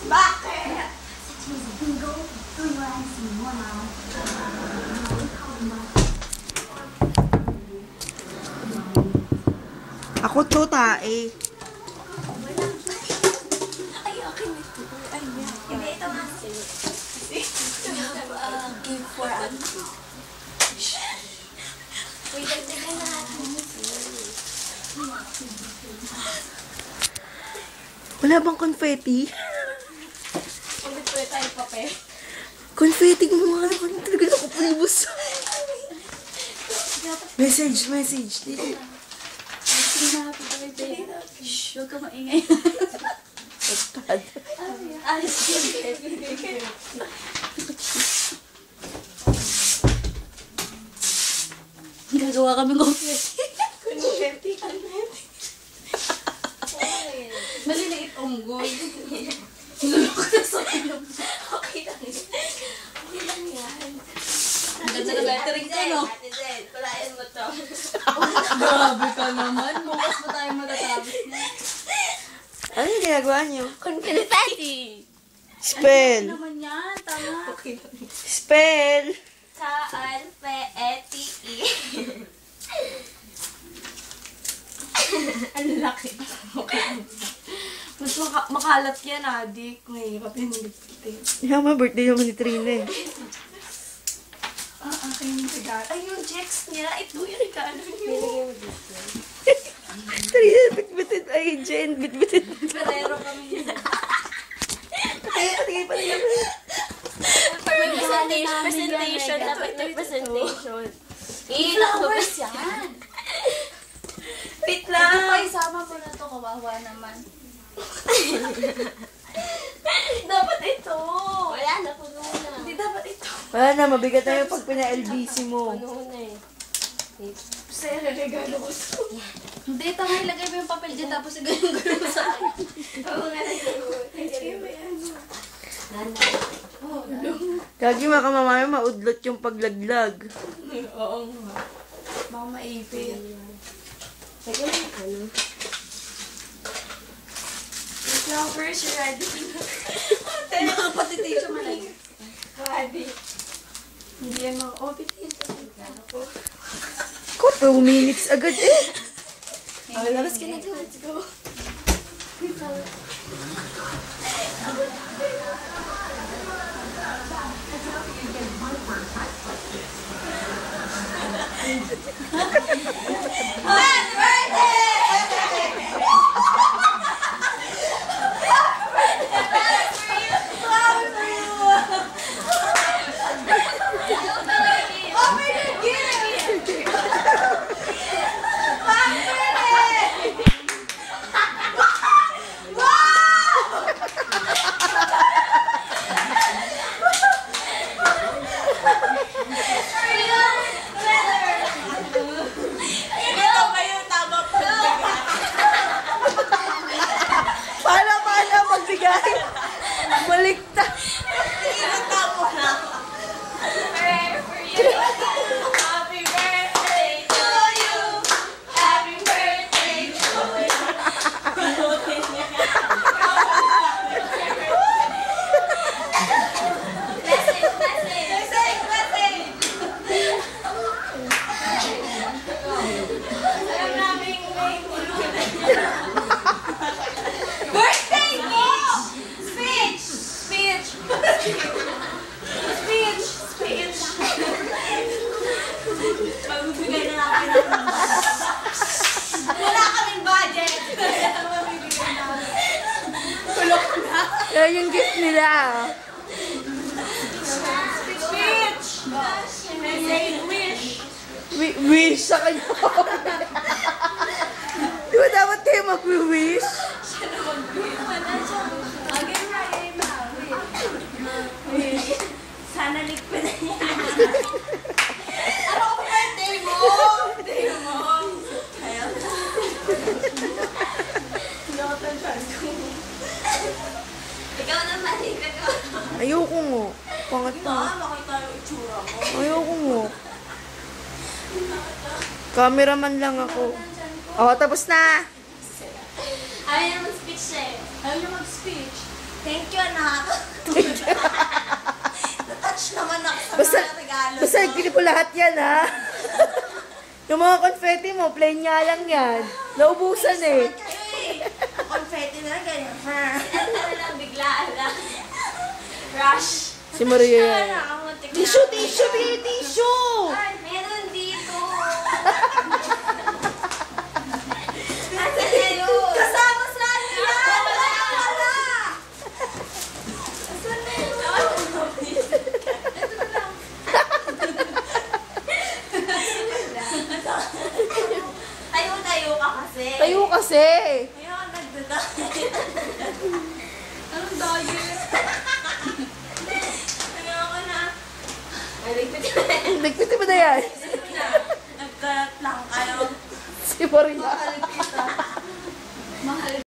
Bakit? Ako to, tae. Ay, akin ito. Ay, hindi, ito nga. Give for auntie. Wait, dagdagan na natin. Wala bang confetti? Ulit po tayo pape. Confetti mo mga naman. Talaga ako palibos. Message. Dito. Sinabi ko kay Jay. Shh, huwag ka maingay. Alis ko. Gagawa kami confetti. Maliliit unggoy. Nulok na sa ilong. Okay lang yan. Ang ganda na lettering ko, no? Ate Zen, palayan mo to. Grabe ka naman. Bukas pa tayo matatapos na. Ano yung ginagawa niyo? Confetti! Spell. Ano naman yan? Tama. Okay lang. Spell. K-A-L-P-E-T-E. Ang laki. Okay. Mas makalat yan, adik. Mahirap yung lipstick. Yeah, my birthday naman ni Trina eh. Akin yung regalo. Ay, yung checks niya. Ito yung regalo niyo. Trina, bitbitin. Ay, Jen, bitbitin. Perero kami yun. Patingin. Presentation. Dapat may presentation. Flowers yan. Wait Ito lang. pa, isama mo na to. Kawawa naman. Dapat ito. Wala na, puno na. Hindi dapat ito. Wala na, mabigat na yung pag pina-LBC mo. Puno na eh. Sa'yo, regalo ko to. Hindi, tanga, ilagay mo yung papel dyan tapos igano'n mo sa akin. Oo nga na Gagi, maka mamaya maudlot yung paglaglag. Oo nga. Baka maipit. Teka lang, ano? Yung flowers, you're ready. Mga patitation mo lang. Ready. Hindi yan mga, oh, petition. Ko, 2 minutes agad eh. Oh, labas ka na dyan. Let's go. Paano magbigay? Baliktad. Prayer for you. Happy birthday to you. Happy birthday to you. Blessing. Alam namin may birthday speech. Magbibigay na namin ng wala kaming budget. Magbibigay namin. Tulog na. Yan yung gift nila. Speech. Say wish. Wish sa kanya. Di ba dapat kayo mag-wish? Okay, right na. Wish. Sana ligpit na yan. Ano ang birthday mo? Birthday mo. Kaya hindi ako tansyad ko. Ikaw naman, Ayoko mo. Pangat Ito, na. makita yung itsura mo. Ayoko mo. Cameraman lang ako. Oh, tapos na. Ayaw naman speech eh. Ayaw niyo mag-speech. Thank you, anak. Natouch naman ako sa Basta, mga regalo. basta gili po lahat yan, ha? Yung mga confetti mo, plain nga lang yan. Naubusan eh. Confetti na lang, ganyan. Ano na lang, biglaan lang. Rush. Si Maria yan. Nakamuntik na. Tissue, tissue, baby, tissue! Ay, meron dito. Nasaan na yun? Kasama sa niya. Wala. Nasaan na yun? Tayo ka kasi. Tayo kasi. Ayun, nagdadaan. Anong diet? Ayoko na. Ay, ligpit ka na. Nagpiti ba na yan? Nagkalat lang kayo. Si Maria. Mahal kita. Mahal